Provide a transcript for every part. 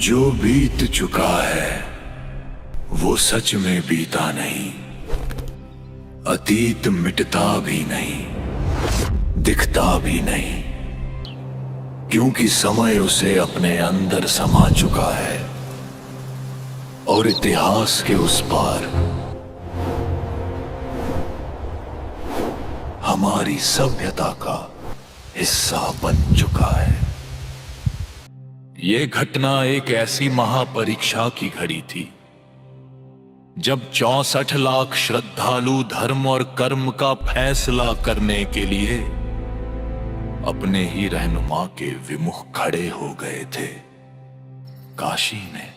जो बीत चुका है वो सच में बीता नहीं। अतीत मिटता भी नहीं, दिखता भी नहीं, क्योंकि समय उसे अपने अंदर समा चुका है और इतिहास के उस पार हमारी सभ्यता का हिस्सा बन चुका है। ये घटना एक ऐसी महापरीक्षा की घड़ी थी जब 64 लाख श्रद्धालु धर्म और कर्म का फैसला करने के लिए अपने ही रहनुमा के विमुख खड़े हो गए थे। काशी में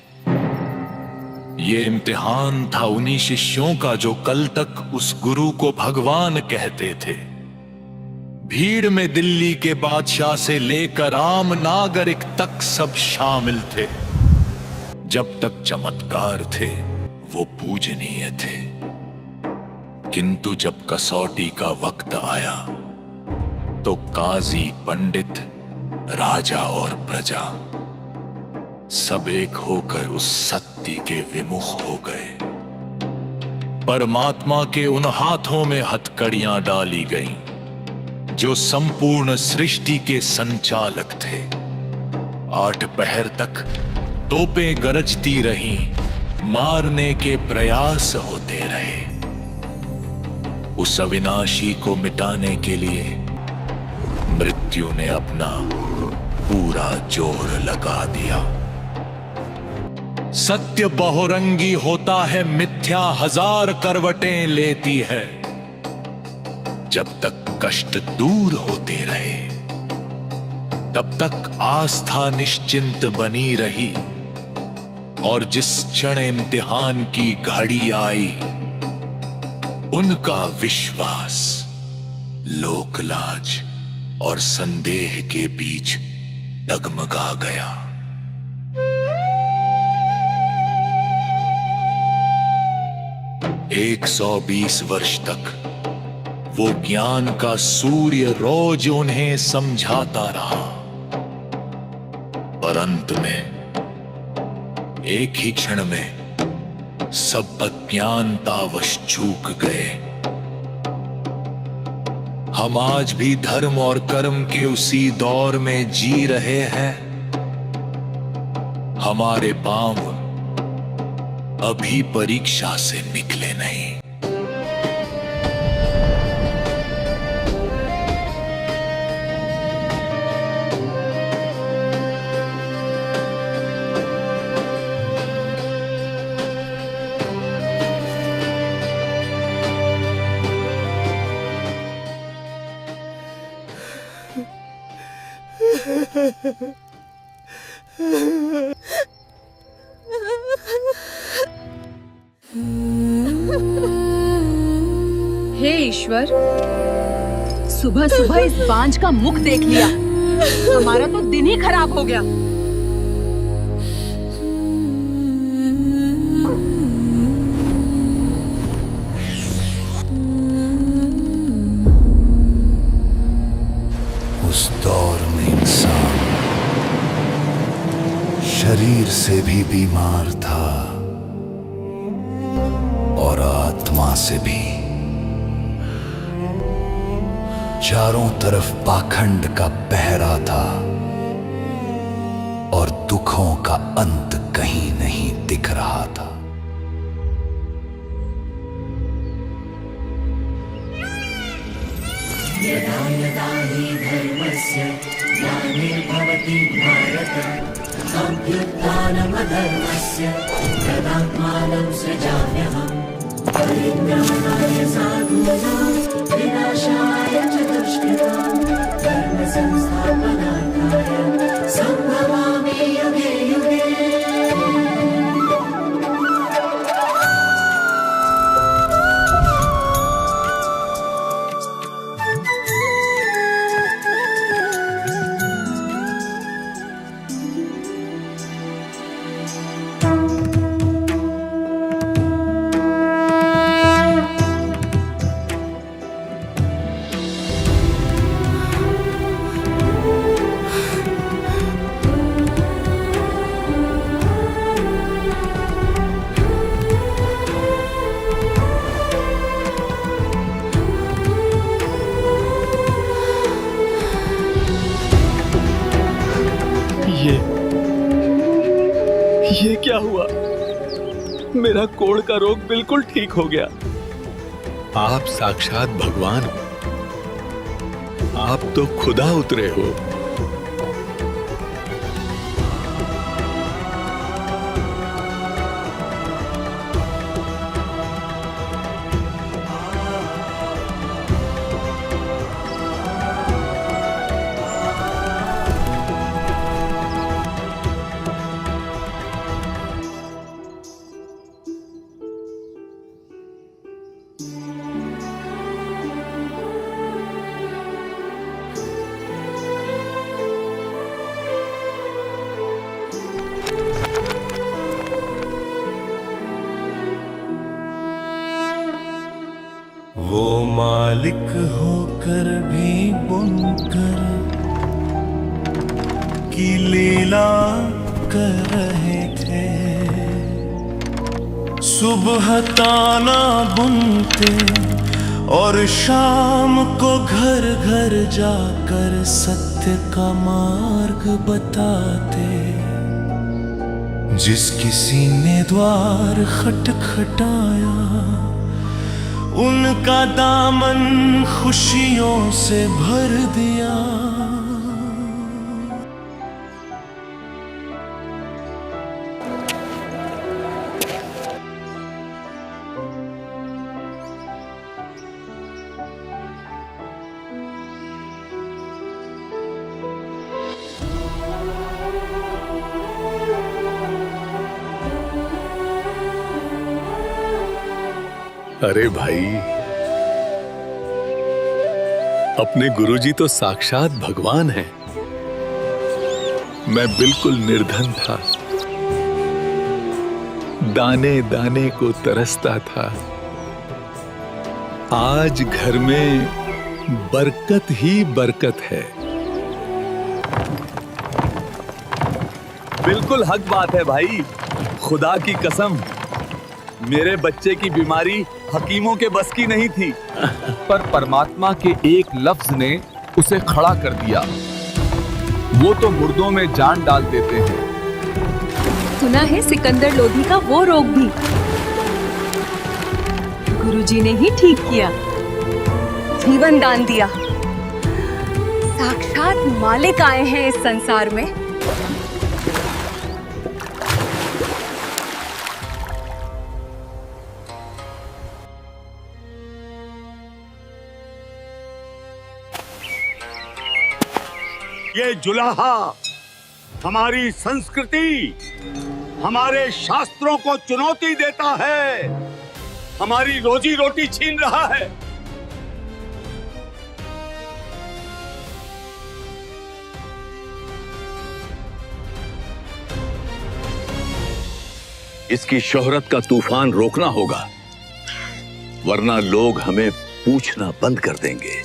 ये इम्तिहान था उन्हीं शिष्यों का जो कल तक उस गुरु को भगवान कहते थे। भीड़ में दिल्ली के बादशाह से लेकर आम नागरिक तक सब शामिल थे। जब तक चमत्कार थे वो पूजनीय थे, किंतु जब कसौटी का वक्त आया तो काजी, पंडित, राजा और प्रजा सब एक होकर उस सत्य के विमुख हो गए। परमात्मा के उन हाथों में हथकड़ियां डाली गईं जो संपूर्ण सृष्टि के संचालक थे। 8 पहर तक तोपें गरजती रहीं, मारने के प्रयास होते रहे। उस अविनाशी को मिटाने के लिए मृत्यु ने अपना पूरा जोर लगा दिया। सत्य बहुरंगी होता है, मिथ्या 1000 करवटें लेती है। जब तक कष्ट दूर होते रहे तब तक आस्था निश्चिंत बनी रही, और जिस क्षण इम्तिहान की घड़ी आई उनका विश्वास लोकलाज और संदेह के बीच डगमगा गया। एक 120 वर्ष तक वो ज्ञान का सूर्य रोज उन्हें समझाता रहा, पर अंत में एक ही क्षण में सब अज्ञानतावश चूक गए। हम आज भी धर्म और कर्म के उसी दौर में जी रहे हैं। हमारे पांव अभी परीक्षा से निकले नहीं। हे ईश्वर, सुबह सुबह इस बांझ का मुख देख लिया। हमारा तो दिन ही खराब हो गया। उस दौर में इंसान शरीर से भी बीमार था और आत्मा से भी। चारों तरफ पाखंड का पहरा था और दुखों का अंत कहीं नहीं दिख रहा था। यदा यदा हि धर्मस्य ग्लानिर्भवति भारत अभ्युत्थानमधर्मस्य तदात्मानं सृजाम्यहम् परित्राणाय साधूनां विनाशाय च दुष्कृतां धर्म संस्थापनार्थाय संभवामि युगे युगे। ये क्या हुआ? मेरा कोढ़ का रोग बिल्कुल ठीक हो गया। आप साक्षात भगवान हो। आप तो खुदा उतरे हो। वो मालिक होकर भी बुनकर की लीला कर रहे थे। सुबह ताना बुनते और शाम को घर घर जाकर सत्य का मार्ग बताते। जिस किसी ने द्वार खटखटाया उनका दामन खुशियों से भर दिया। अरे भाई, अपने गुरुजी तो साक्षात भगवान हैं। मैं बिल्कुल निर्धन था, दाने दाने को तरसता था। आज घर में बरकत ही बरकत है। बिल्कुल हक बात है भाई, खुदा की कसम। मेरे बच्चे की बीमारी हकीमों के बस की नहीं थी, पर परमात्मा के एक लफ्ज ने उसे खड़ा कर दिया। वो तो मुर्दों में जान डाल देते हैं। सुना है सिकंदर लोधी का वो रोग भी गुरुजी ने ही ठीक किया, जीवन दान दिया। साक्षात मालिक आए हैं इस संसार में। ये जुलाहा हमारी संस्कृति, हमारे शास्त्रों को चुनौती देता है, हमारी रोजी रोटी छीन रहा है। इसकी शोहरत का तूफान रोकना होगा, वरना लोग हमें पूछना बंद कर देंगे।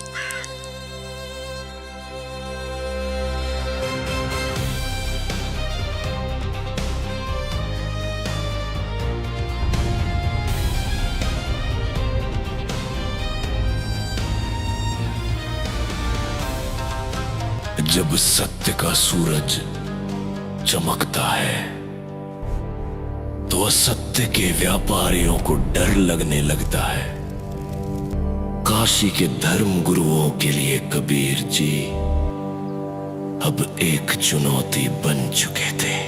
जब सत्य का सूरज चमकता है तो असत्य के व्यापारियों को डर लगने लगता है। काशी के धर्म गुरुओं के लिए कबीर जी अब एक चुनौती बन चुके थे।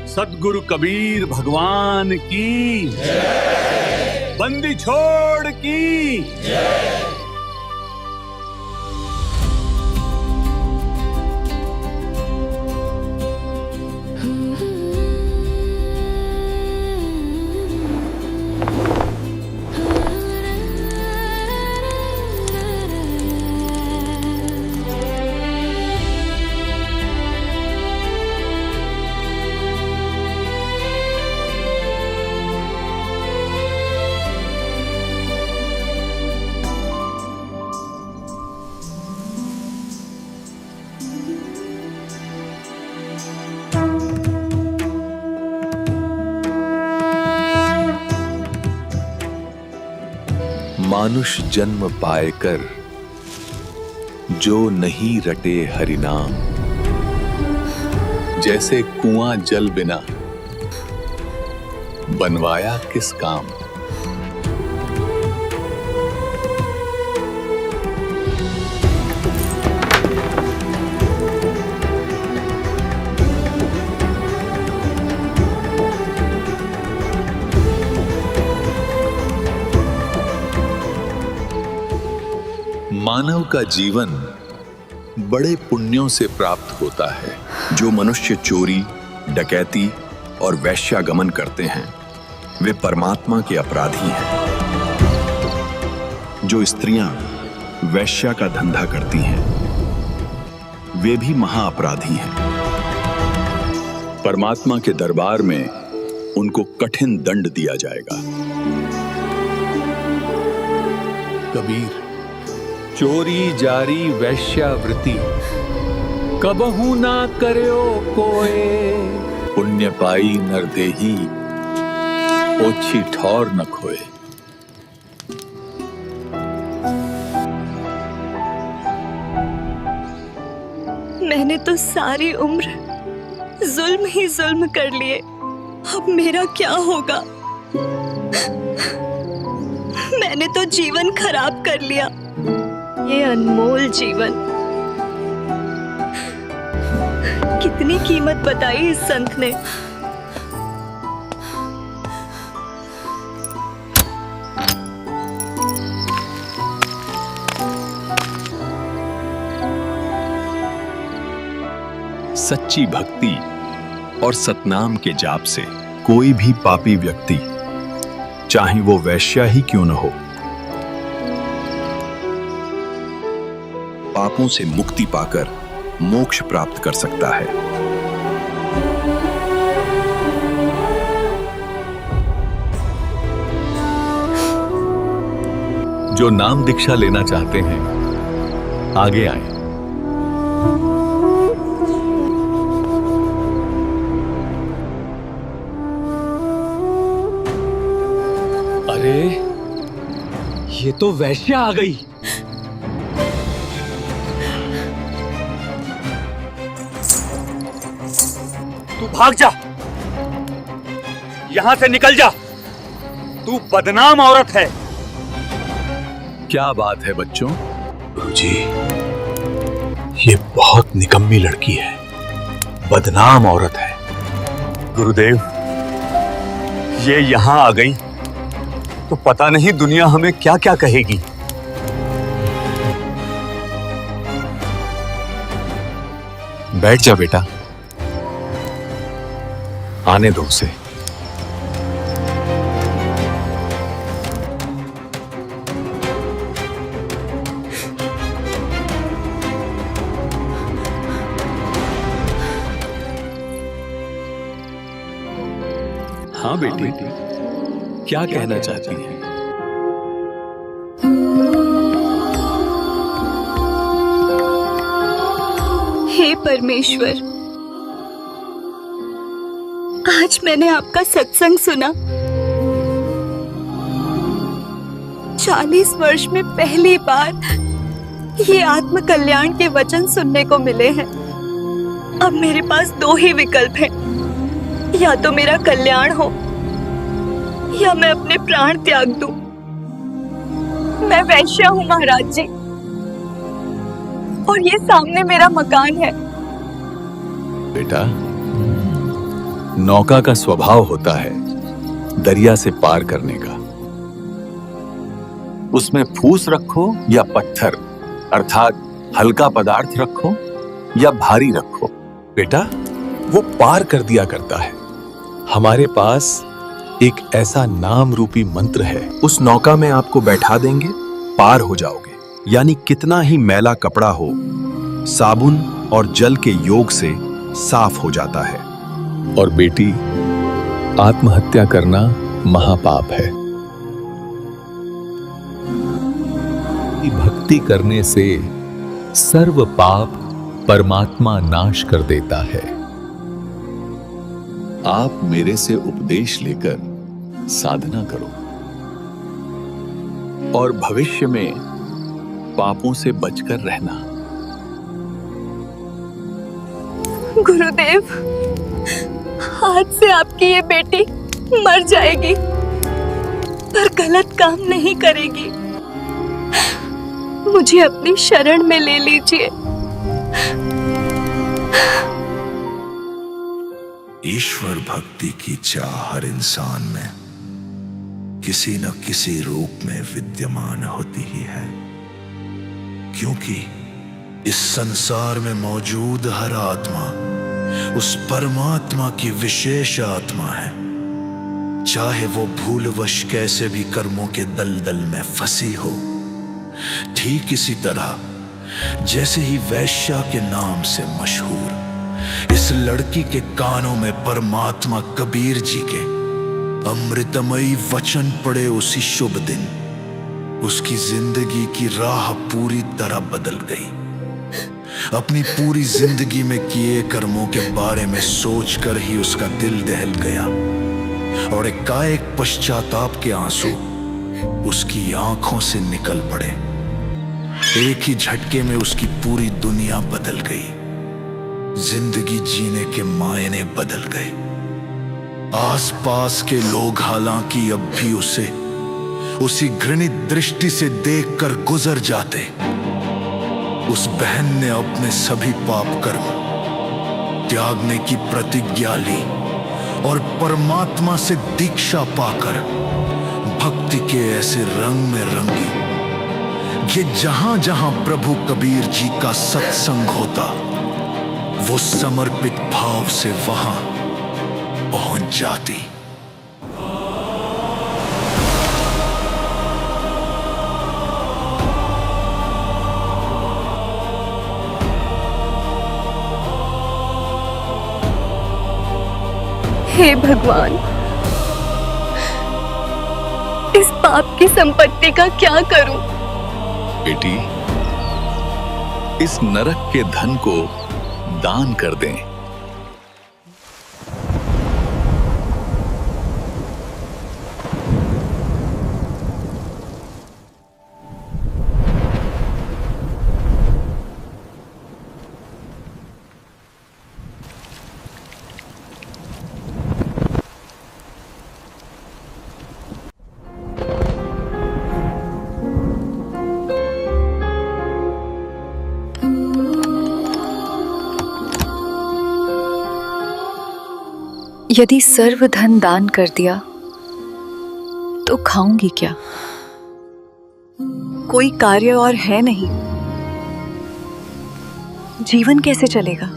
सद्गुरु कबीर भगवान की जय। बंदी छोड़ की जय। मानुष जन्म पाए कर, जो नहीं रटे हरि नाम। जैसे कुआं जल बिना बनवाया किस काम। मानव का जीवन बड़े पुण्यों से प्राप्त होता है। जो मनुष्य चोरी, डकैती और वैश्यागमन करते हैं वे परमात्मा के अपराधी हैं। जो स्त्रियां वैश्या का धंधा करती हैं वे भी महाअपराधी हैं। परमात्मा के दरबार में उनको कठिन दंड दिया जाएगा। कबीर, चोरी जारी वैश्यावृत्ति कबहू ना करयो कोय। पुण्य पाई नरदेही ओछी ठौर न खोए। मैंने तो सारी उम्र जुल्म ही जुल्म कर लिए, अब मेरा क्या होगा? मैंने तो जीवन खराब कर लिया, ये अनमोल जीवन। कितनी कीमत बताई इस संत ने। सच्ची भक्ति और सतनाम के जाप से कोई भी पापी व्यक्ति, चाहे वो वैश्या ही क्यों न हो, पापों से मुक्ति पाकर मोक्ष प्राप्त कर सकता है। जो नाम दीक्षा लेना चाहते हैं आगे आए। अरे ये तो वैश्या आ गई। तू भाग जा, यहां से निकल जा। तू बदनाम औरत है। क्या बात है बच्चों? गुरुजी, ये बहुत निकम्मी लड़की है, बदनाम औरत है। गुरुदेव, ये यहां आ गई तो पता नहीं दुनिया हमें क्या क्या कहेगी। बैठ जा बेटा, आने दो उसे। हाँ बेटी, क्या कहना चाहती हैं? हे परमेश्वर, आज मैंने आपका सत्संग सुना। 40 वर्ष में पहली बार ये आत्म कल्याण के वचन सुनने को मिले हैं। अब मेरे पास दो ही विकल्प हैं, या तो मेरा कल्याण हो या मैं अपने प्राण त्याग दूं। मैं वैश्या हूं महाराज जी, और ये सामने मेरा मकान है। बेटा, नौका का स्वभाव होता है दरिया से पार करने का। उसमें फूस रखो या पत्थर, अर्थात हल्का पदार्थ रखो या भारी रखो, बेटा वो पार कर दिया करता है। हमारे पास एक ऐसा नाम रूपी मंत्र है, उस नौका में आपको बैठा देंगे, पार हो जाओगे। यानी कितना ही मैला कपड़ा हो, साबुन और जल के योग से साफ हो जाता है। और बेटी, आत्महत्या करना महापाप है। भक्ति करने से सर्व पाप परमात्मा नाश कर देता है। आप मेरे से उपदेश लेकर साधना करो। और भविष्य में पापों से बचकर रहना। गुरुदेव, आज से आपकी ये बेटी मर जाएगी पर गलत काम नहीं करेगी। मुझे अपनी शरण में ले लीजिए। ईश्वर भक्ति की चाह हर इंसान में किसी न किसी रूप में विद्यमान होती ही है, क्योंकि इस संसार में मौजूद हर आत्मा उस परमात्मा की विशेष आत्मा है, चाहे वो भूलवश कैसे भी कर्मों के दलदल में फंसी हो। ठीक इसी तरह जैसे ही वैश्या के नाम से मशहूर इस लड़की के कानों में परमात्मा कबीर जी के अमृतमयी वचन पड़े उसी शुभ दिन उसकी जिंदगी की राह पूरी तरह बदल गई। अपनी पूरी जिंदगी में किए कर्मों के बारे में सोचकर ही उसका दिल दहल गया और एकाएक पश्चाताप के आंसू उसकी आंखों से निकल पड़े। एक ही झटके में उसकी पूरी दुनिया बदल गई। जिंदगी जीने के मायने बदल गए। आसपास के लोग हालांकि अब भी उसे उसी घृणित दृष्टि से देखकर गुजर जाते। उस बहन ने अपने सभी पाप कर्म त्यागने की प्रतिज्ञा ली और परमात्मा से दीक्षा पाकर भक्ति के ऐसे रंग में रंगी कि जहां जहां प्रभु कबीर जी का सत्संग होता वो समर्पित भाव से वहां पहुंच जाती। हे भगवान, इस पाप की संपत्ति का क्या करूं? बेटी, इस नरक के धन को दान कर दें। यदि सर्व धन दान कर दिया तो खाऊंगी क्या? कोई कार्य और है नहीं, जीवन कैसे चलेगा?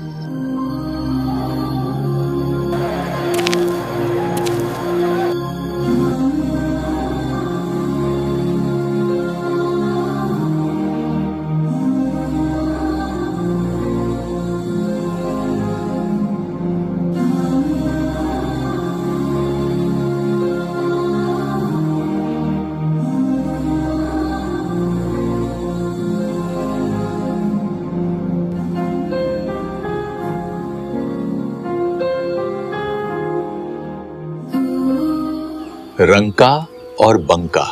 रंका और बंका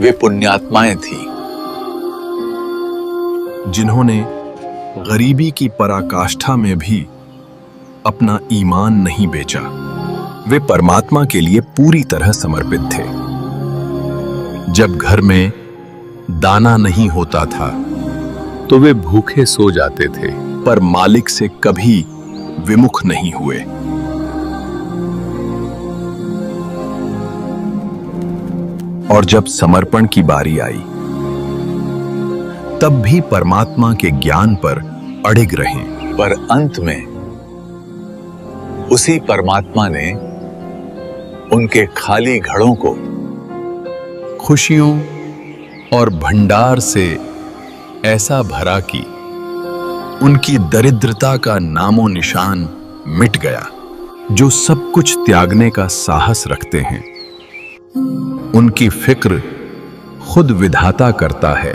वे पुण्यात्माएं थी जिन्होंने गरीबी की पराकाष्ठा में भी अपना ईमान नहीं बेचा। वे परमात्मा के लिए पूरी तरह समर्पित थे। जब घर में दाना नहीं होता था तो वे भूखे सो जाते थे, पर मालिक से कभी विमुख नहीं हुए। और जब समर्पण की बारी आई तब भी परमात्मा के ज्ञान पर अडिग रहे। पर अंत में उसी परमात्मा ने उनके खाली घड़ों को खुशियों और भंडार से ऐसा भरा कि उनकी दरिद्रता का नामो निशान मिट गया। जो सब कुछ त्यागने का साहस रखते हैं उनकी फिक्र खुद विधाता करता है।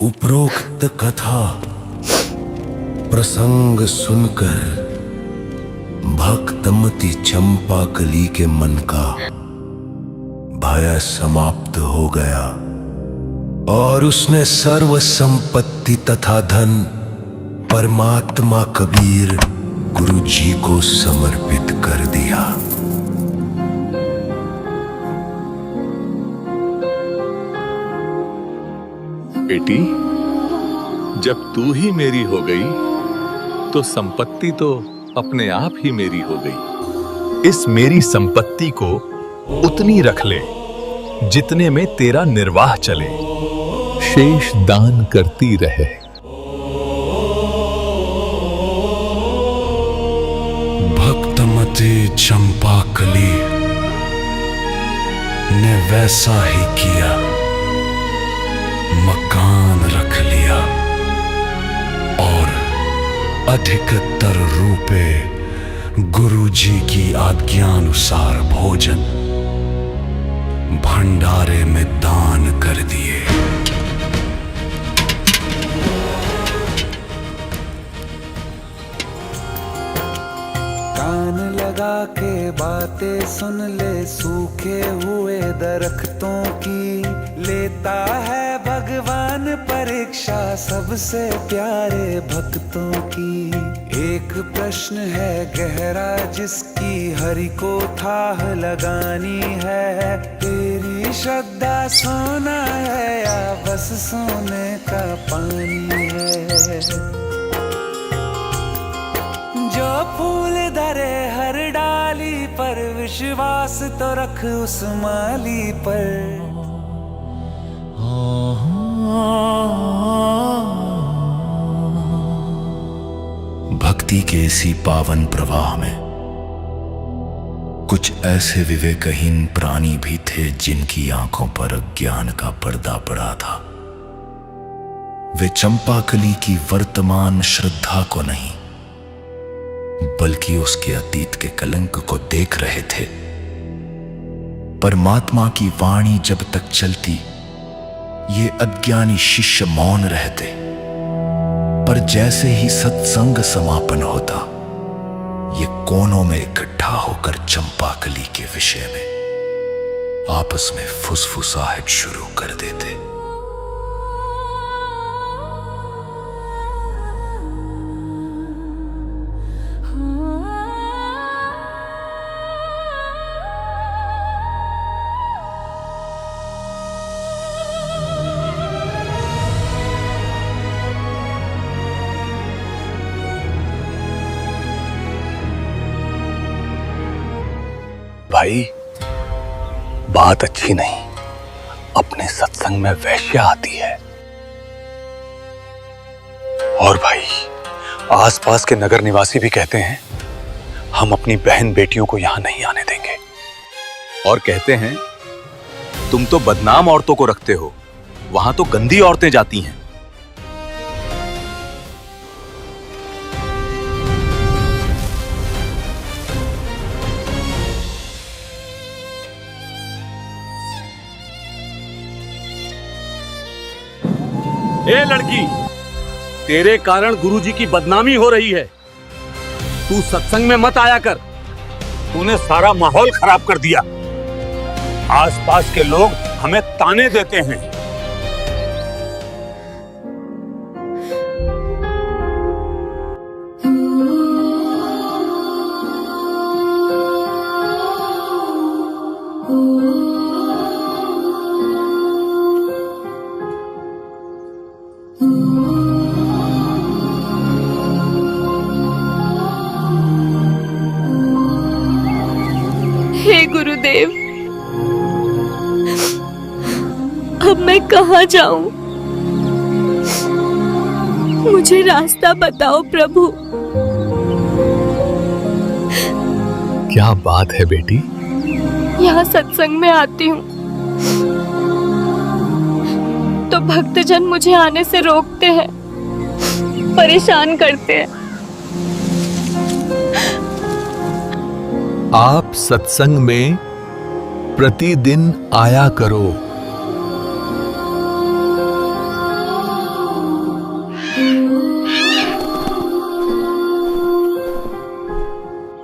उपरोक्त कथा प्रसंग सुनकर भक्तमती चंपाकली के मन का भय समाप्त हो गया और उसने सर्व संपत्ति तथा धन परमात्मा कबीर गुरु जी को समर्पित कर दिया। बेटी, जब तू ही मेरी हो गई तो संपत्ति तो अपने आप ही मेरी हो गई। इस मेरी संपत्ति को उतनी रख ले जितने में तेरा निर्वाह चले, शेष दान करती रहे। भक्तमती चंपाकली ने वैसा ही किया, मकान रख लिया और अधिकतर रुपए गुरु जी की आज्ञानुसार भोजन भंडारे में दान कर दिए। कान लगा के बातें सुन ले सूखे हुए दरख्तों की, लेता है भगवान परीक्षा सबसे प्यारे भक्तों की। एक प्रश्न है गहरा जिसकी हरि को थाह लगानी है, तेरी श्रद्धा सोना है या बस सोने का पानी है। जो फूल धरे हर डाली पर विश्वास तो रख उस माली पर। भक्ति के इसी पावन प्रवाह में कुछ ऐसे विवेकहीन प्राणी भी थे जिनकी आंखों पर अज्ञान का पर्दा पड़ा था। वे चंपाकली की वर्तमान श्रद्धा को नहीं बल्कि उसके अतीत के कलंक को देख रहे थे। परमात्मा की वाणी जब तक चलती ये अज्ञानी शिष्य मौन रहते, पर जैसे ही सत्संग समापन होता ये कोनों में इकट्ठा होकर चंपाकली के विषय में आपस में फुसफुसाहट शुरू कर देते। भाई, बात अच्छी नहीं। अपने सत्संग में वैश्या आती है। और भाई, आसपास के नगर निवासी भी कहते हैं हम अपनी बहन बेटियों को यहां नहीं आने देंगे। और कहते हैं तुम तो बदनाम औरतों को रखते हो, वहां तो गंदी औरतें जाती हैं। ए लड़की, तेरे कारण गुरुजी की बदनामी हो रही है। तू सत्संग में मत आया कर। तूने सारा माहौल खराब कर दिया। आसपास के लोग हमें ताने देते हैं। हे गुरुदेव, अब मैं कहाँ जाऊं? मुझे रास्ता बताओ प्रभु। क्या बात है बेटी? यहाँ सत्संग में आती हूँ तो भक्तजन मुझे आने से रोकते हैं, परेशान करते हैं। आप सत्संग में प्रतिदिन आया करो।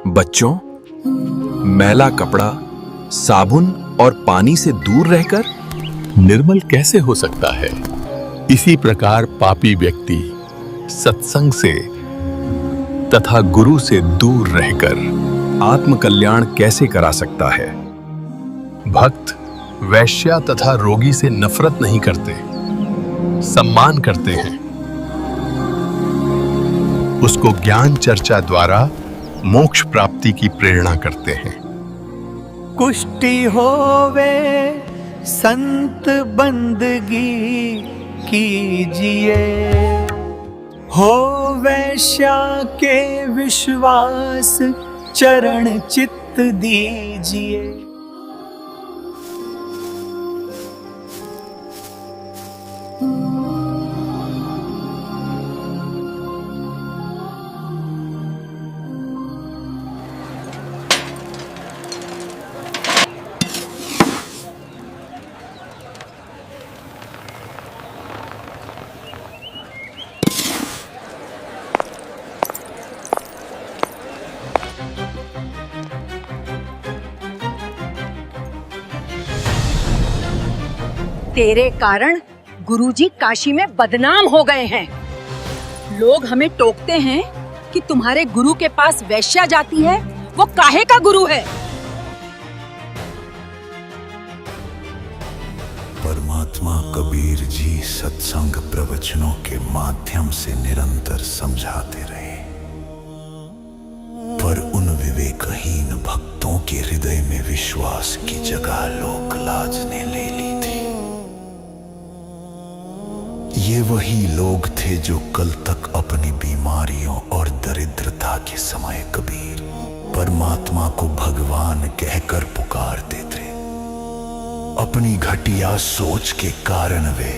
बच्चों, मैला कपड़ा साबुन और पानी से दूर रहकर निर्मल कैसे हो सकता है? इसी प्रकार पापी व्यक्ति सत्संग से तथा गुरु से दूर रहकर आत्मकल्याण कैसे करा सकता है? भक्त वैश्या तथा रोगी से नफरत नहीं करते, सम्मान करते हैं। उसको ज्ञान चर्चा द्वारा मोक्ष प्राप्ति की प्रेरणा करते हैं। कुष्टि होवे संत बंदगी कीजिए, हो वैश्या के विश्वास चरण चित्त दीजिए। तेरे कारण गुरुजी काशी में बदनाम हो गए हैं। लोग हमें टोकते हैं कि तुम्हारे गुरु के पास वैश्या जाती है, वो काहे का गुरु है। परमात्मा कबीर जी सत्संग प्रवचनों के माध्यम से निरंतर समझाते रहे, पर उन विवेकहीन भक्तों के हृदय में विश्वास की जगह लोक लाज ने ले ली थी। ये वही लोग थे जो कल तक अपनी बीमारियों और दरिद्रता के समय कबीर परमात्मा को भगवान कहकर पुकारते थे। अपनी घटिया सोच के कारण वे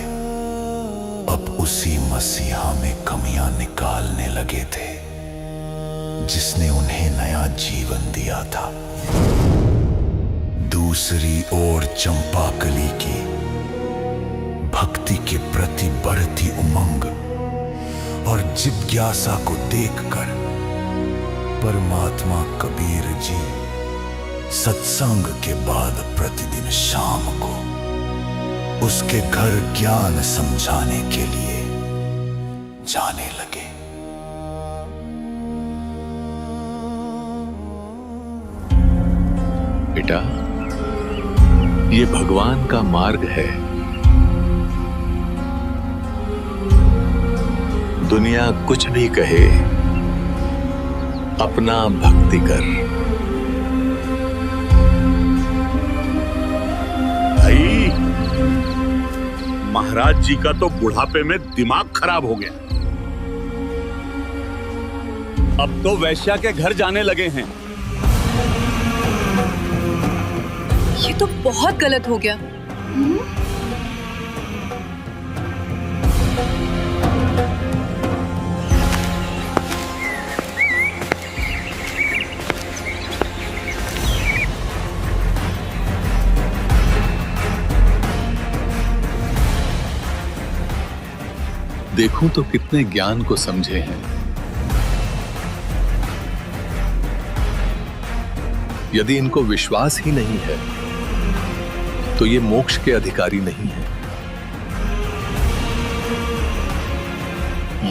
अब उसी मसीहा में कमियां निकालने लगे थे जिसने उन्हें नया जीवन दिया था। दूसरी ओर चंपाकली की भक्ति के प्रति बढ़ती उमंग और जिज्ञासा को देखकर परमात्मा कबीर जी सत्संग के बाद प्रतिदिन शाम को उसके घर ज्ञान समझाने के लिए जाने लगे। बेटा, ये भगवान का मार्ग है। दुनिया कुछ भी कहे, अपना भक्ति कर। भाई, महाराज जी का तो बुढ़ापे में दिमाग खराब हो गया। अब तो वैश्या के घर जाने लगे हैं। ये तो बहुत गलत हो गया। देखूं तो कितने ज्ञान को समझे हैं। यदि इनको विश्वास ही नहीं है तो ये मोक्ष के अधिकारी नहीं है।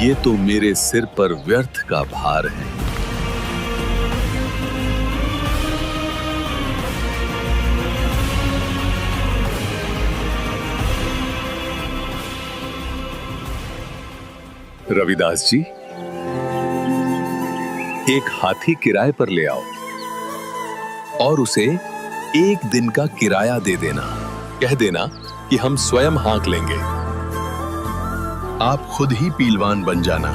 ये तो मेरे सिर पर व्यर्थ का भार है। रविदास जी, एक हाथी किराए पर ले आओ और उसे एक दिन का किराया दे देना। कह देना कि हम स्वयं हाँक लेंगे। आप खुद ही पीलवान बन जाना।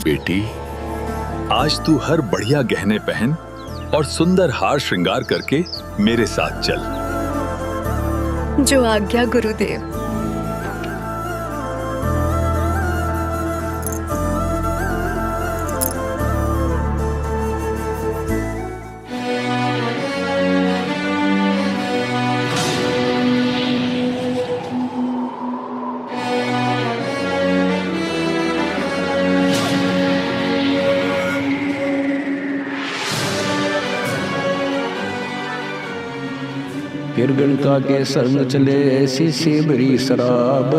बेटी, आज तू हर बढ़िया गहने पहन और सुंदर हार श्रृंगार करके मेरे साथ चल। जो आज्ञा गुरुदेव। निर्गणका के संग चले ऐसी सेबरी शराब,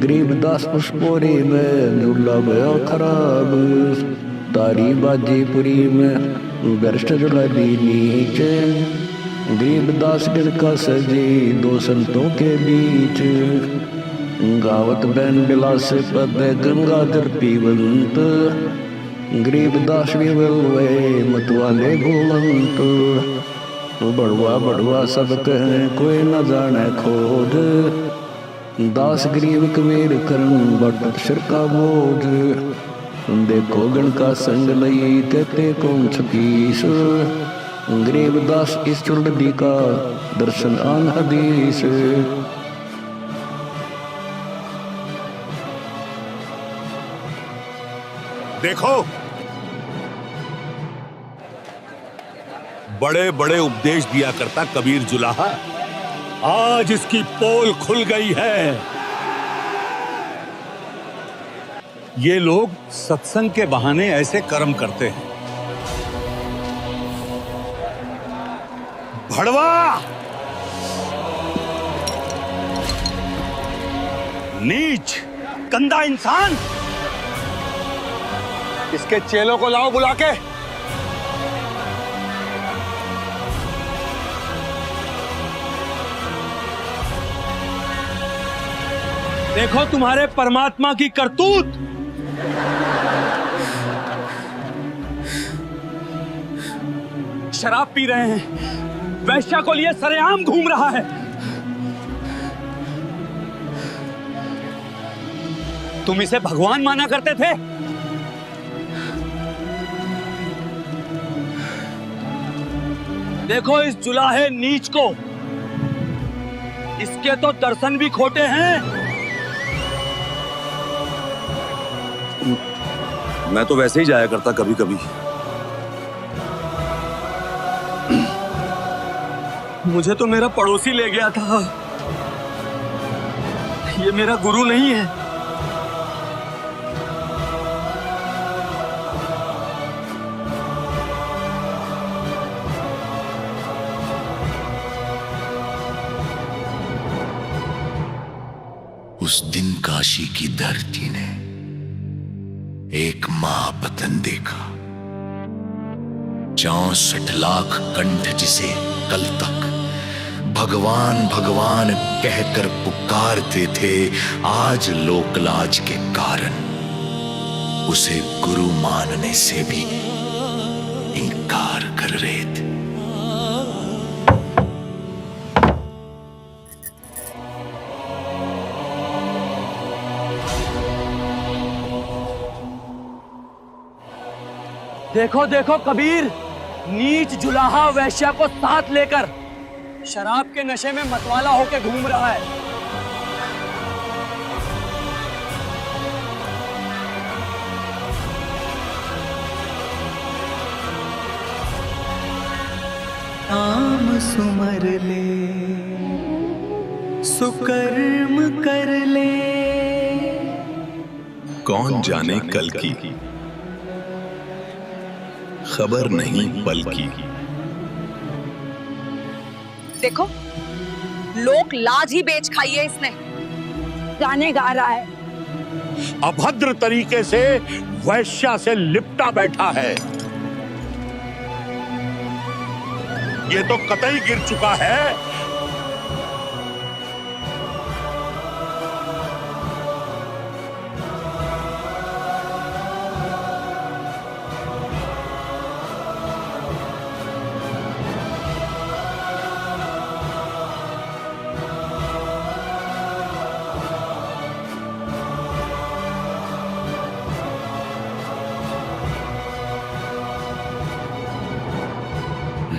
गरीब दास पुष्पोरी में झूला गया खराब। तारी बाजीपुरी में गर्ष्ट जला दी नीचे, गरीब दास गिरका सजी दो संतों के बीच। गावत बैन बिलास पद गंगाधर पीवंत, गरीब दास विवल वे मतवाले भूवंत। बड़वा बड़वा सब कहे कोई न जाने खोज, दास गरीब कबीर करन बट सिर का बोझ। देखो गण का संग लई कहते कौन छतीस, गरीब दास इस चुल्लडी का दर्शन आन हदीस। देखो, बड़े बड़े उपदेश दिया करता कबीर जुलाहा, आज इसकी पोल खुल गई है। ये लोग सत्संग के बहाने ऐसे कर्म करते हैं। भड़वा, नीच, गंदा इंसान, इसके चेलों को लाओ बुला के। देखो तुम्हारे परमात्मा की करतूत। शराब पी रहे हैं, वैश्या को लिए सरेआम घूम रहा है। तुम इसे भगवान माना करते थे। देखो इस जुलाहे नीच को, इसके तो दर्शन भी खोटे हैं। मैं तो वैसे ही जाया करता कभी कभी। मुझे तो मेरा पड़ोसी ले गया था। ये मेरा गुरु नहीं है। उस दिन काशी की धरती ने एक महापतन देखा। 64 लाख कंठ जिसे कल तक भगवान भगवान कहकर पुकारते थे, आज लोकलाज के कारण उसे गुरु मानने से भी इनकार कर रहे थे। देखो देखो कबीर, नीच जुलाहा वैश्या को साथ लेकर शराब के नशे में मतवाला होकर घूम रहा है। नाम सुमर ले, सुकर्म कर ले। कौन जाने कल की, खबर नहीं पल की। देखो, लोक लाज ही बेच खाई है इसने। गाने गा रहा है, अभद्र तरीके से वैश्या से लिपटा बैठा है। ये तो कतई गिर चुका है।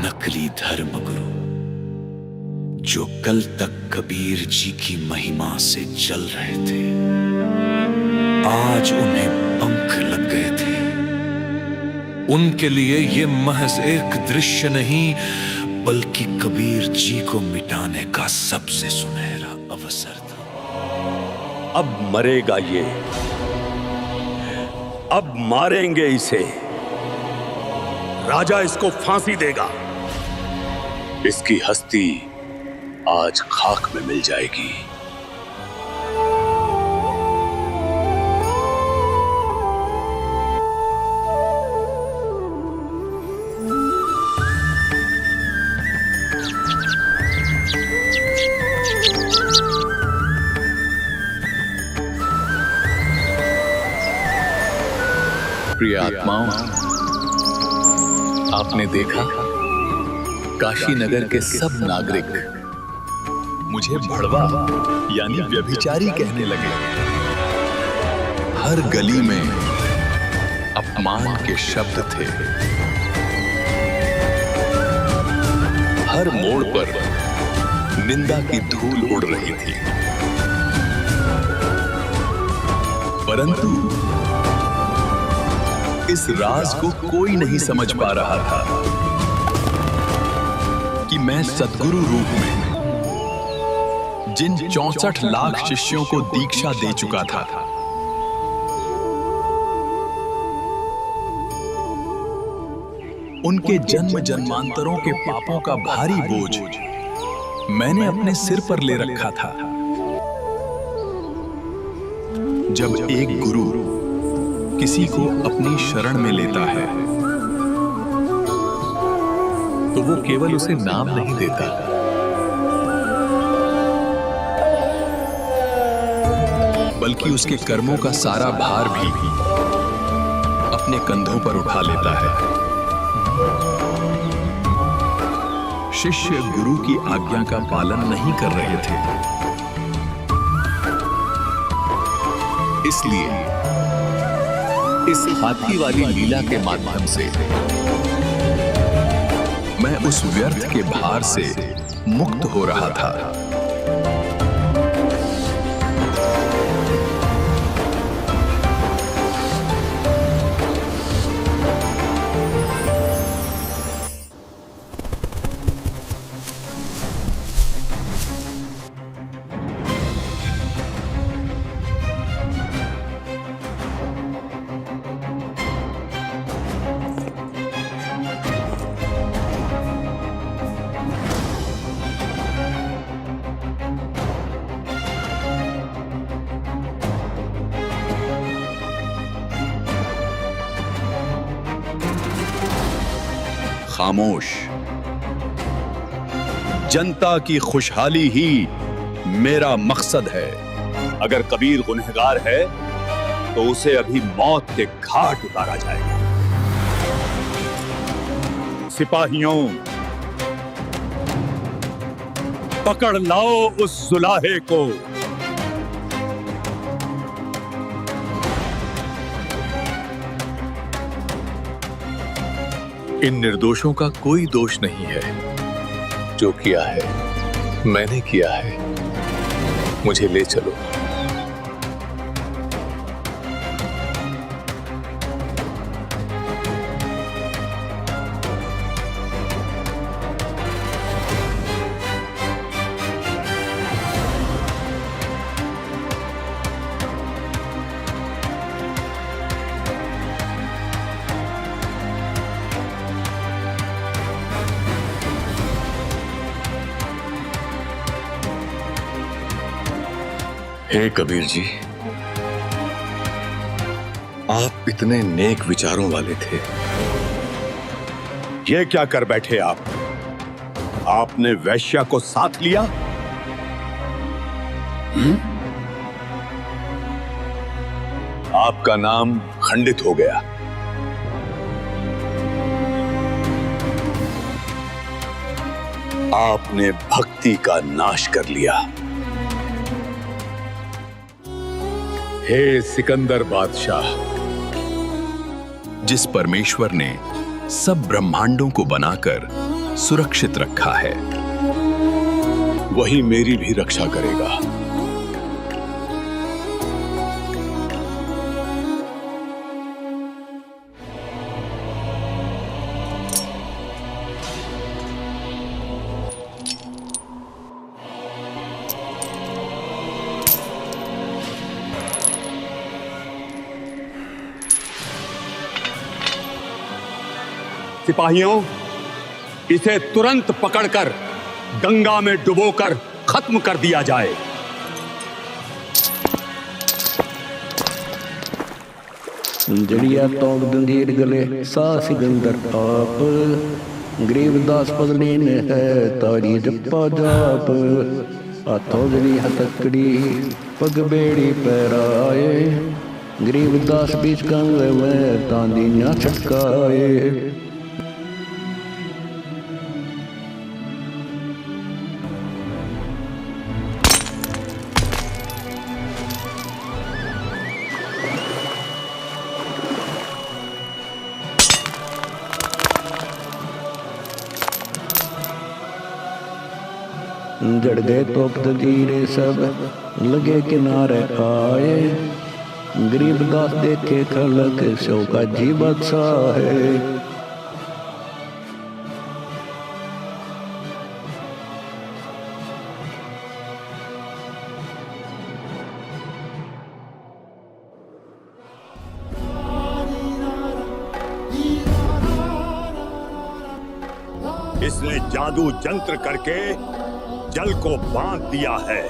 नकली धर्म गुरु जो कल तक कबीर जी की महिमा से चल रहे थे, आज उन्हें पंख लग गए थे। उनके लिए ये महज एक दृश्य नहीं, बल्कि कबीर जी को मिटाने का सबसे सुनहरा अवसर था। अब मरेगा ये, अब मारेंगे इसे। राजा इसको फांसी देगा। इसकी हस्ती आज खाक में मिल जाएगी। प्रिय आत्माओं, आपने देखा काशी नगर के सब नागरिक मुझे भड़वा यानी व्यभिचारी कहने लगे। हर गली में अपमान के शब्द थे, हर मोड़ पर निंदा की धूल उड़ रही थी। परंतु इस राज को कोई नहीं समझ पा रहा था कि मैं सद्गुरु रूप में जिन 64 लाख शिष्यों को दीक्षा दे चुका था, उनके जन्म जन्मांतरों के पापों का भारी बोझ मैंने अपने सिर पर ले रखा था। जब एक गुरु किसी को अपनी शरण में लेता है तो वो केवल उसे नाम नहीं देता, बल्कि उसके कर्मों का सारा भार भी अपने कंधों पर उठा लेता है। शिष्य गुरु की आज्ञा का पालन नहीं कर रहे थे, इसलिए इस हाथी वाली लीला के माध्यम से मैं उस व्यर्थ के भार से मुक्त हो रहा था। खामोश। जनता की खुशहाली ही मेरा मकसद है। अगर कबीर गुनहगार है तो उसे अभी मौत के घाट उतारा जाएगा। सिपाहियों, पकड़ लाओ उस जुलाहे को। इन निर्दोषों का कोई दोष नहीं है। जो किया है मैंने किया है, मुझे ले चलो। हे कबीर जी, आप इतने नेक विचारों वाले थे, ये क्या कर बैठे आप? आपने वैश्या को साथ लिया? आपका नाम खंडित हो गया। आपने भक्ति का नाश कर लिया। हे सिकंदर बादशाह, जिस परमेश्वर ने सब ब्रह्मांडों को बनाकर सुरक्षित रखा है, वही मेरी भी रक्षा करेगा। सिपाहियों, इसे तुरंत पकड़कर गंगा में डुबोकर खत्म कर दिया जाए। जड़िया तोग दंजीर गले सा सिकंदर आप गरीबदास पगड़ी ने है तारी जप्पा जाप हाथों जड़ी हथकड़ी पग बेड़ी पैराए गरीबदास बीच कंगे में तांदी ना छटकाए। जड़ गए तोप दजीरे सब लगे किनारे आए गरीबदास देखे खलक शौका जी बादशाह है। इसने जादू जंत्र करके जल को बांध दिया है।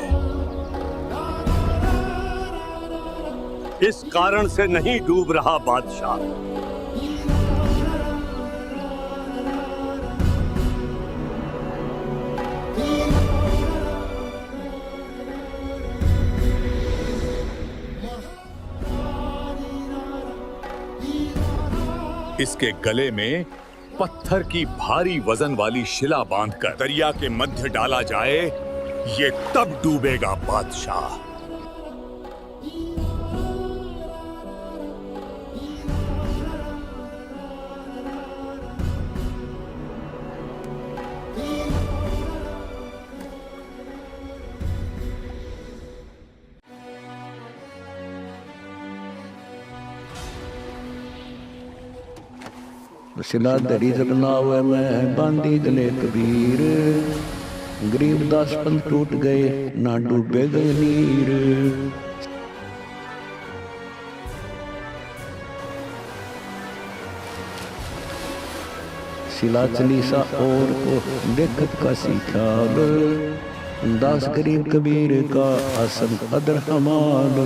इस कारण से नहीं डूब रहा बादशाह। इसके गले में पत्थर की भारी वजन वाली शिला बांधकर दरिया के मध्य डाला जाए, ये तब डूबेगा बादशाह। शिला दरी जगनावे में बांधी गले कबीर गरीबदास पंथ टूट गए ना डूबे गए नीर। शिला चली सा और को देखत का सीखाब दास गरीब कबीर का आसन अदर हमाल।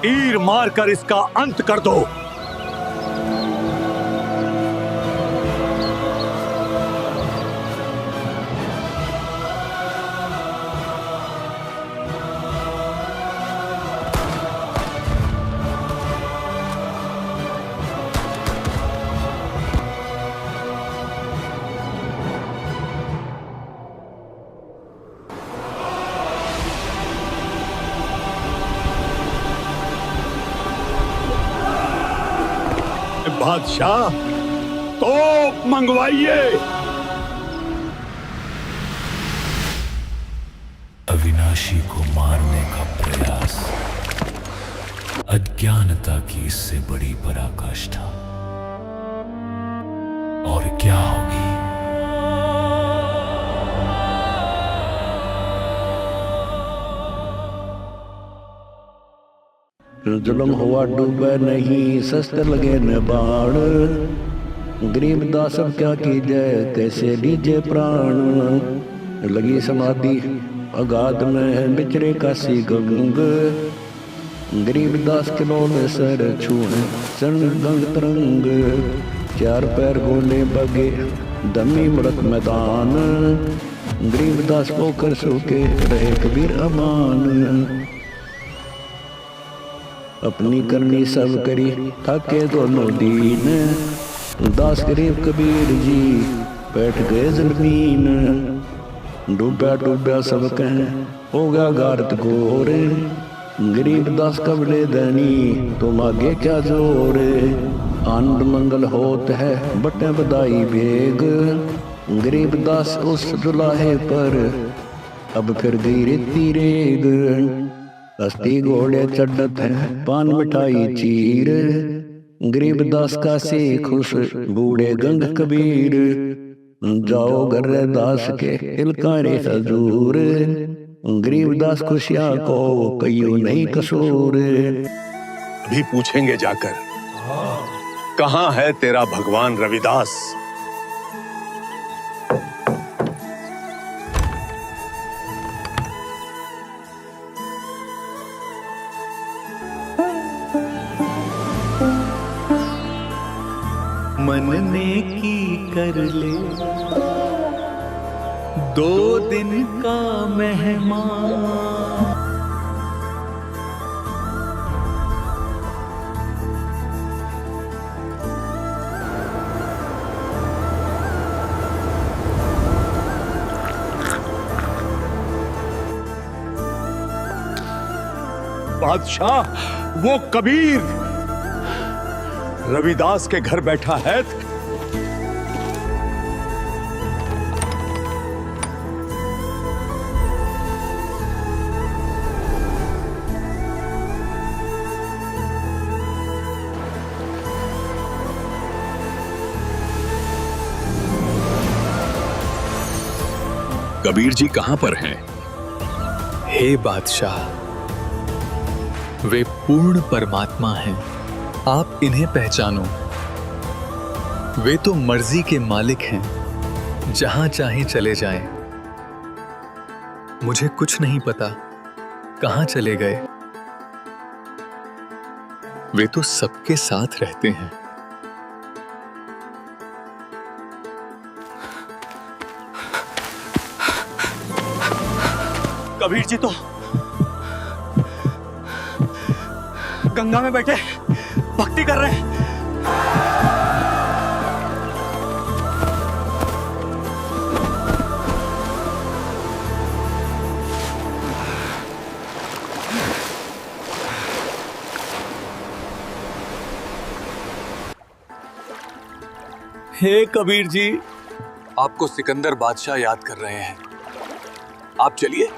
तीर मारकर इसका अंत कर दो। बादशाह तोप मंगवाइए। अविनाशी को मारने का प्रयास अज्ञानता की इससे बड़ी पराकाष्ठा और क्या होगी। जुल्म हुआ डूबे नहीं शस्त्र लगे न बाण गरीबदास अब क्या कीजिए कैसे लीजिए प्राण। लगी समाधि अगाध में बिचरे काशी गंग गरीबदास खिलौने सर छूए चरण गंग तरंग। चार पैर गोले बगे दमी मृत मैदान गरीबदास पोकर सूखे रहे कबीर अमान। अपनी करनी सब करी थके दोनों दीन दास गरीब कबीर जी बैठ गए जमीन। डूबा डूबा सब कहें हो गया गारत गोरे गरीब दास कबले दनी तुम आगे क्या जोरे। आनंद मंगल होत है बटे बधाई बेग। गरीबदास उस जुलाहे पर अब फिर धीरे रेग। हस्ती घोड़े चढ़त है पान मिठाई चीर। गरीबदास का से खुश बूढ़े गंग कबीर। जाओ घर दास के इलकारे हजूर। गरीबदास खुशियां को कईयों नहीं कसूर। अभी पूछेंगे जाकर कहाँ है तेरा भगवान रविदास। मन ने की कर ले 2 दिन का मेहमान। बादशाह वो कबीर रविदास के घर बैठा है। कबीर जी कहां पर हैं? हे बादशाह, वे पूर्ण परमात्मा हैं, आप इन्हें पहचानो। वे तो मर्जी के मालिक हैं, जहां चाहे चले जाएं। मुझे कुछ नहीं पता कहां चले गए। वे तो सबके साथ रहते हैं। कबीर जी तो गंगा में बैठे भक्ति कर रहे हैं। हे कबीर जी, आपको सिकंदर बादशाह याद कर रहे हैं। आप चलिए।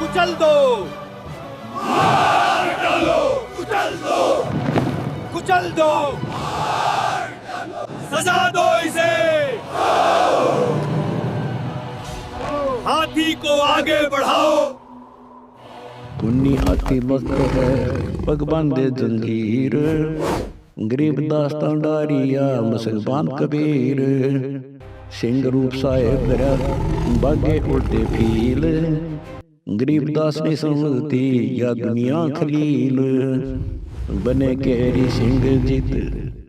कुचल दो, कुचल दो, कुचल दो, सजा दो इसे। हाथी को आगे बढ़ाओ। पुन्नी हाथी मस्त है पग बांधे जंजीर। गरीबदास डारिया मुसलमान कबीर। सिंह रूप साहेब मेरा बागे उल्टे फील। गरीबदास ने समझती या दुनिया खलील। बने केरी सिंह जित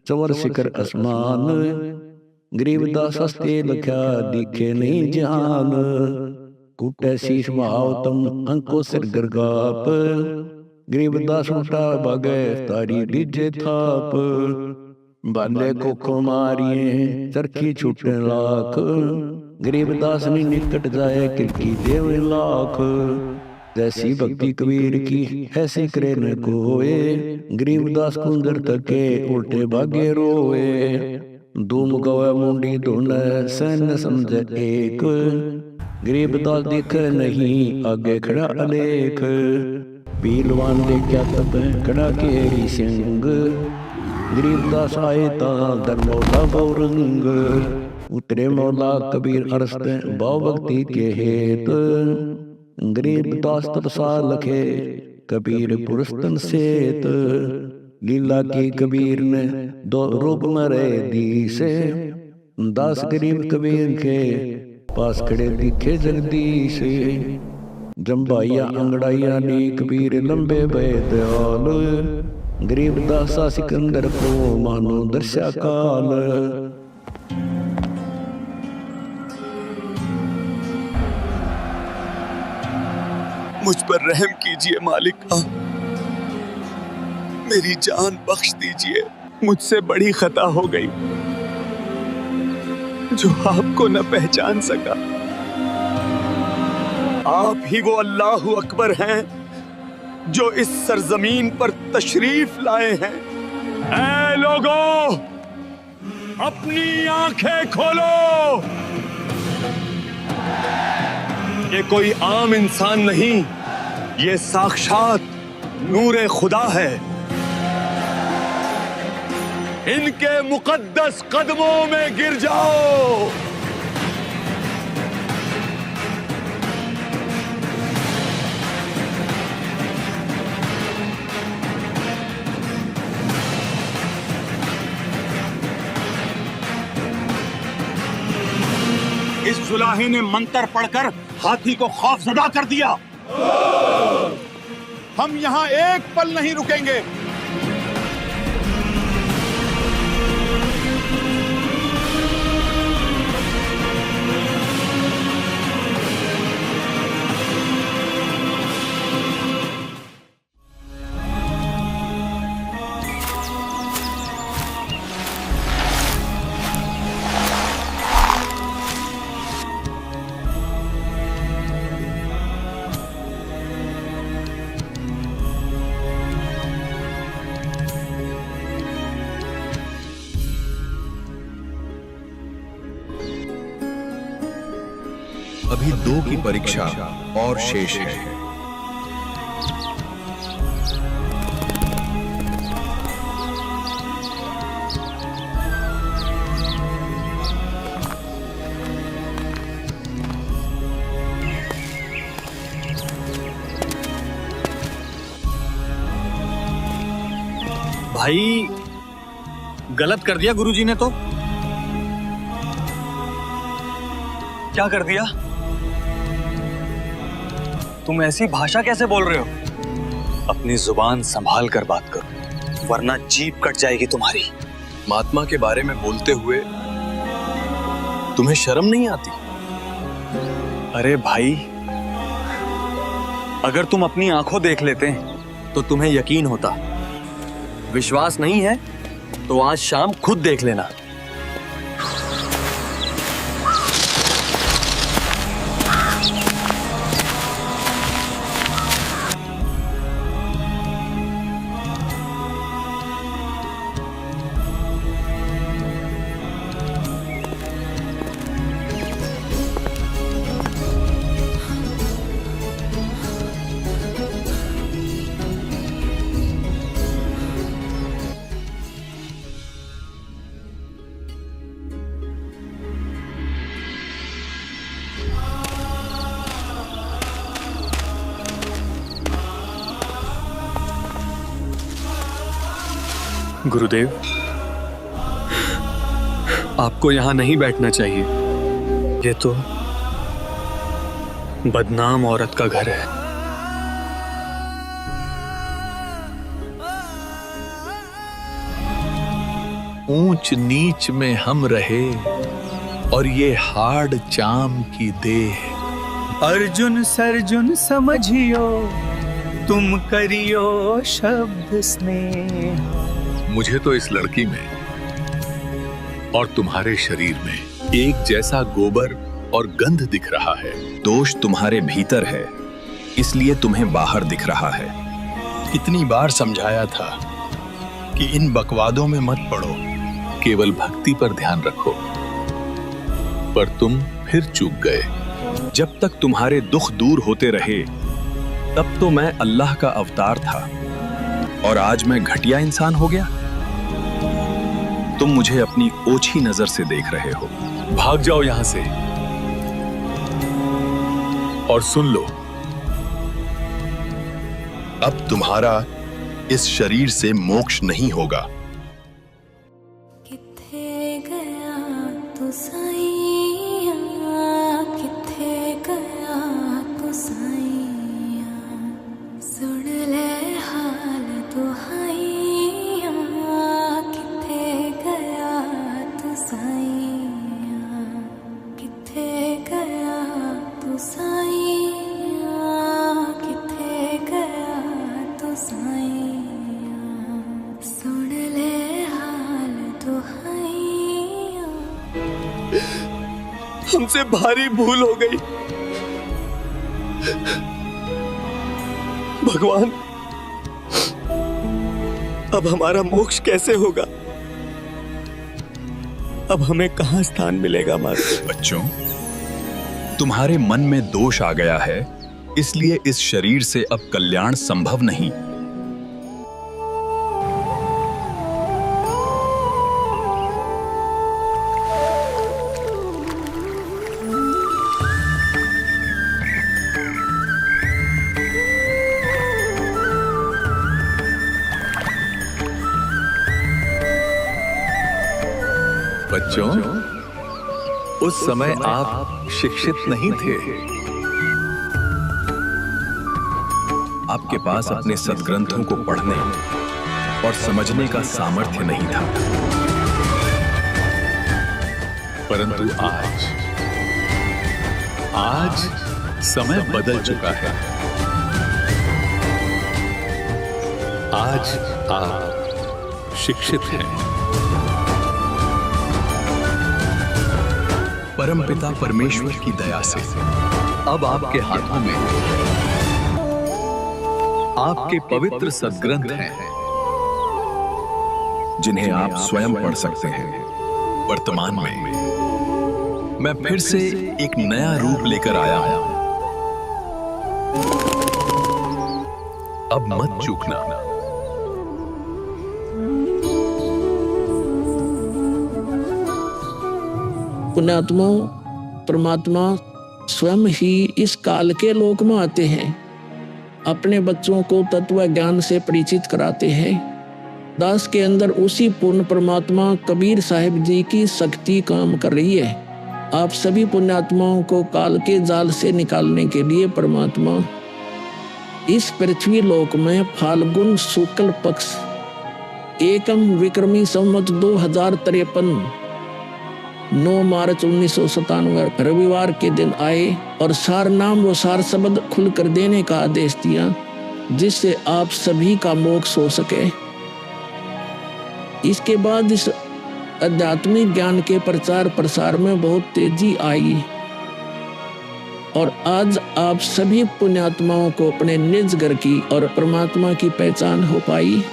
चवर शिखर आसमान गरीबदास हस्ते लख्या दिखे नहीं जहान कुटे शीश भावतम अंको सिर गरगाप गरीबदास उठा भागे तारी दीजे थाप बाले को खुमारिये चरखी छूटे लाख गरीबदास ने निकट जाए किरकी देवे लाख जैसी भक्ति कबीर की ऐसी करे न कोए गरीबदास कुंदर तके उल्टे भागे रोए धूम गवे मुंडी धुन सैन समझे एक गरीबदास दिखे नहीं आगे खड़ा अलेख पीलवान दे क्या तब खड़ा केरी सिंह गरीबदास आए ता धर्मौला गौरंग उतरे मौला कबीर अरस्त भाव भक्ति के हेत गरीबदास तपसा लखे कबीर पुरस्तन सेत लीला की कबीर ने दो रूप मरे दी से दास गरीब कबीर के पास खड़े दिखे जगदीश जम्बाइया अंगड़ाइया नी कबीर लंबे भय दयाल गरीबदासा सिकंदर को मानो दर्शा काल मुझ पर रहम कीजिए मालिक, मेरी जान बख्श दीजिए। मुझसे बड़ी खता हो गई जो आपको न पहचान सका। आप ही वो अल्लाह अकबर हैं जो इस सरजमीन पर तशरीफ लाए हैं। ऐ लोगों, अपनी आंखें खोलो। ये कोई आम इंसान नहीं, ये साक्षात नूरे खुदा है। इनके मुकद्दस कदमों में गिर जाओ। इस जुलाहे ने मंत्र पढ़कर हाथी को खौफजदा कर दिया। हम यहाँ एक पल नहीं रुकेंगे। अभी 2 की परीक्षा और शेष है। भाई, गलत कर दिया गुरुजी ने तो। क्या कर दिया? तुम ऐसी भाषा कैसे बोल रहे हो? अपनी जुबान संभाल कर बात करो, वरना जीभ कट जाएगी तुम्हारी। महात्मा के बारे में बोलते हुए तुम्हें शर्म नहीं आती? अरे भाई, अगर तुम अपनी आंखों देख लेते तो तुम्हें यकीन होता। विश्वास नहीं है तो आज शाम खुद देख लेना। गुरुदेव, आपको यहाँ नहीं बैठना चाहिए। ये तो बदनाम औरत का घर है। ऊंच नीच में हम रहे और ये हाड़ चाम की देह। अर्जुन सर्जुन समझियो, तुम करियो शब्द स्नेह। मुझे तो इस लड़की में और तुम्हारे शरीर में एक जैसा गोबर और गंध दिख रहा है। दोष तुम्हारे भीतर है, इसलिए तुम्हें बाहर दिख रहा है। कितनी बार समझाया था कि इन बकवादों में मत पड़ो, केवल भक्ति पर ध्यान रखो, पर तुम फिर चूक गए। जब तक तुम्हारे दुख दूर होते रहे तब तो मैं अल्लाह का अवतार था, और आज मैं घटिया इंसान हो गया। तुम मुझे अपनी ओछी नजर से देख रहे हो। भाग जाओ यहां से और सुन लो, अब तुम्हारा इस शरीर से मोक्ष नहीं होगा। किथे गया तू साईया, किथे गया तू साईया, सुन ले हाल दुहाइया, किथे गया तू साईया, किथे गया तू साईया, किथे गया तू साईया, सुन ले हाल दुहाइया। हमसे भारी भूल हो गई भगवान, अब हमारा मोक्ष कैसे होगा? अब हमें कहां स्थान मिलेगा माता? बच्चों, तुम्हारे मन में दोष आ गया है, इसलिए इस शरीर से अब कल्याण संभव नहीं। बच्चों, उस समय आप शिक्षित नहीं थे। आपके पास अपने सद्ग्रंथों को पढ़ने और समझने का सामर्थ्य नहीं था। परंतु आज समय बदल चुका है। आज आप शिक्षित हैं। परमपिता परमेश्वर की दया से अब आपके हाथों में आपके पवित्र सद्ग्रंथ हैं, जिन्हें आप स्वयं पढ़ सकते हैं। वर्तमान में मैं फिर से एक नया रूप लेकर आया हूं। अब मत चूकना। पुण्यात्माओं, परमात्मा स्वयं ही इस काल के लोक में आते हैं, अपने बच्चों को तत्व ज्ञान से परिचित कराते हैं। दास के अंदर उसी पूर्ण परमात्मा कबीर साहिब जी की शक्ति काम कर रही है। आप सभी पुण्यात्माओं को काल के जाल से निकालने के लिए परमात्मा इस पृथ्वी लोक में फाल्गुन शुक्ल पक्ष एकम विक्रमी संवत 2053 9 मार्च 1997 रविवार के दिन आए और सार नाम व सार शब्द खुलकर देने का आदेश दिया, जिससे आप सभी का मोक्ष हो सके। इसके बाद इस आध्यात्मिक ज्ञान के प्रचार प्रसार में बहुत तेजी आई और आज आप सभी पुण्यात्माओं को अपने निज घर की और परमात्मा की पहचान हो पाई।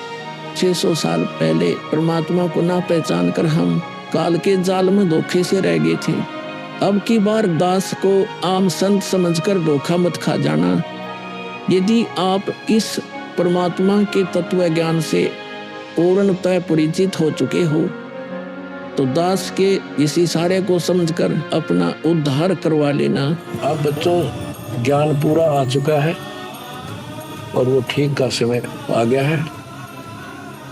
600 साल पहले परमात्मा को ना पहचान कर हम काल के जाल में धोखे से रह गए थे। अब की बार दास को आम संत समझकर धोखा मत खा जाना। यदि आप इस परमात्मा के तत्व ज्ञान से पूर्णतः परिचित हो चुके हो तो दास के इस इशारे को समझकर अपना उद्धार करवा लेना। अब बच्चों, ज्ञान पूरा आ चुका है और वो ठीक का समय आ गया है।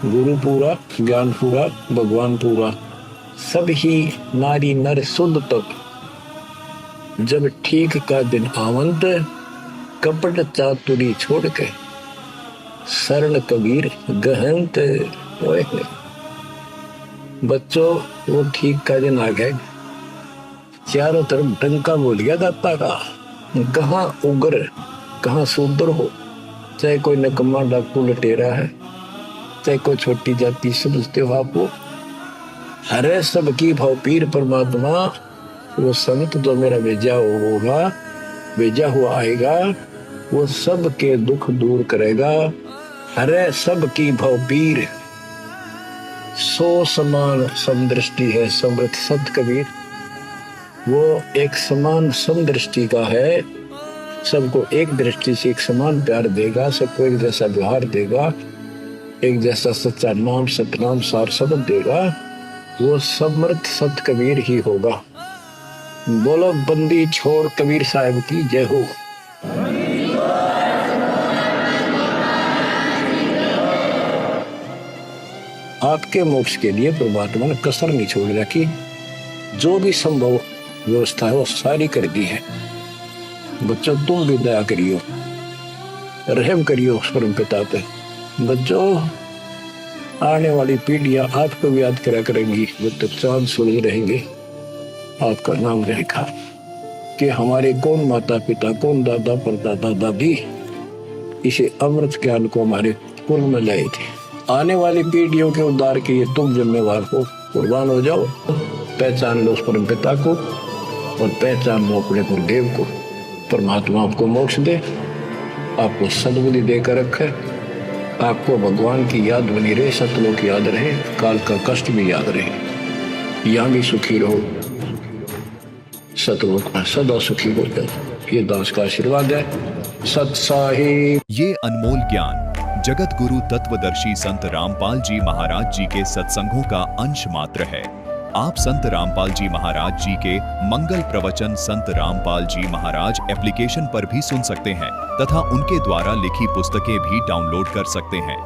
गुरु पूरा, ज्ञान पूरा, भगवान पूरा, सब ही नारी नर शुद्ध तक जब ठीक का दिन आवंत कपट चातुरी छोड़ के शरण कबीर गहंत। बच्चों वो ठीक का दिन आ गए। चारों तरफ डंका बोल गया दाता का। कहाँ उग्र कहाँ शूद्र हो, चाहे कोई नकम्मा डाकू लटेरा है, चाहे कोई छोटी जाति समझते हो आप हो, अरे सबकी भाव पीर परमात्मा वो संत जो मेरा भेजा होगा, भेजा हुआ आएगा, वो सबके दुख दूर करेगा। अरे सबकी भाव पीर सो समान समदृष्टि है समृत संत कबीर। वो एक समान समदृष्टि का है, सबको एक दृष्टि से एक समान प्यार देगा, सबको एक जैसा व्यवहार देगा, एक जैसा सच्चा नाम सतनाम सार शब्द देगा। वो समर्थ संत कबीर ही होगा। बोलो बंदी छोड़ कबीर साहब की जय हो। आपके मोक्ष के लिए परमात्मा ने कसर नहीं छोड़ रखी। जो भी संभव व्यवस्था है वो सारी कर दी है। बच्चों तुम भी दया करियो, रहम करियो उस परम पिता पे। बच्चों आने वाली पीढ़ियां आपको भी याद करा करेंगी, वो तो चांद सूरज रहेंगे, आपका नाम रहेगा कि हमारे कौन माता पिता कौन दादा परदादा दादी इसे अमृत ज्ञान को हमारे कुल में लाए थे। आने वाली पीढ़ियों के उद्धार के लिए तुम जिम्मेवार हो, कुर्बान हो जाओ। पहचान लो उस परम पिता को और पहचान लो अपने गुरुदेव को। परमात्मा आपको मोक्ष दे, आपको सद्बुद्धि देकर रखे, आपको भगवान की याद बनी रहे, सतलोक याद रहे, काल का कष्ट भी याद रहे, यहाँ भी सुखी रहो, सतलोक में सदा सुखी हो जाए। ये दास का आशीर्वाद है। सत साहिब। ये अनमोल ज्ञान जगत गुरु तत्वदर्शी संत रामपाल जी महाराज जी के सत्संगों का अंश मात्र है। आप संत रामपाल जी महाराज जी के मंगल प्रवचन संत रामपाल जी महाराज एप्लीकेशन पर भी सुन सकते हैं तथा उनके द्वारा लिखी पुस्तकें भी डाउनलोड कर सकते हैं।